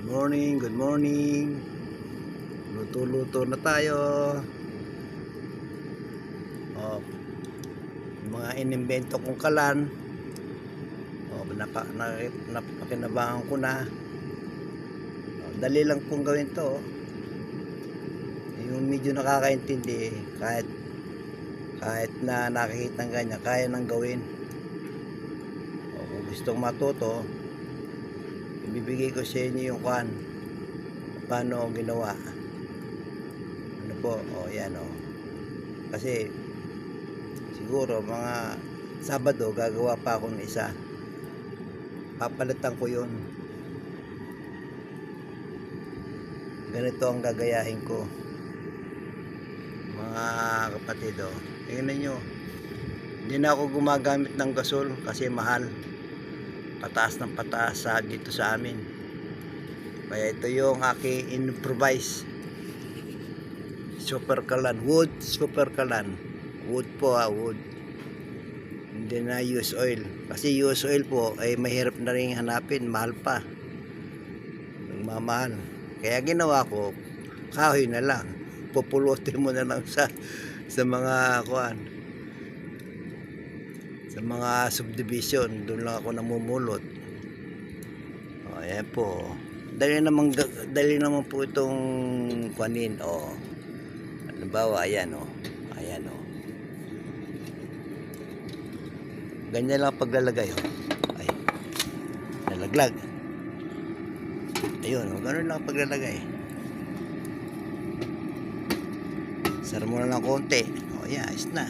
Good morning. Luto-luto na tayo. Oh, mga inimbento kong kalan. Oh, napakinabangan ko na. Oh, dali lang pong gawin to. Yung medyo nakakaintindi, kahit na nakikita ng ganyan, kaya nang gawin. Oh, kung gustong matuto, ibibigay ko sa inyo yung paano ginawa. Ano po, yan kasi siguro mga Sabado gagawa pa ako ng isa, papalitan ko yun. Ganito ang gagayahin ko, mga kapatid. Tingnan nyo, hindi na ako gumagamit ng gasol kasi mahal, pataas ng pataas dito sa amin. Kaya ito yung aking improvise super kalan, wood po, wood. Hindi na use oil, kasi use oil po ay mahirap na rin hanapin, mahal pa, nagmamahal. Kaya ginawa ko, kahoy na lang, pupulutin mo na lang sa mga sa mga subdivision, doon lang ako namumulot. Ayan po, dali naman po itong kuanin. Halimbawa, ayan. Ganyan lang paglalagay. Ay, nalaglag. Ayun, ganoon lang paglalagay. Sara mo na lang konti. Ayan, ayos na.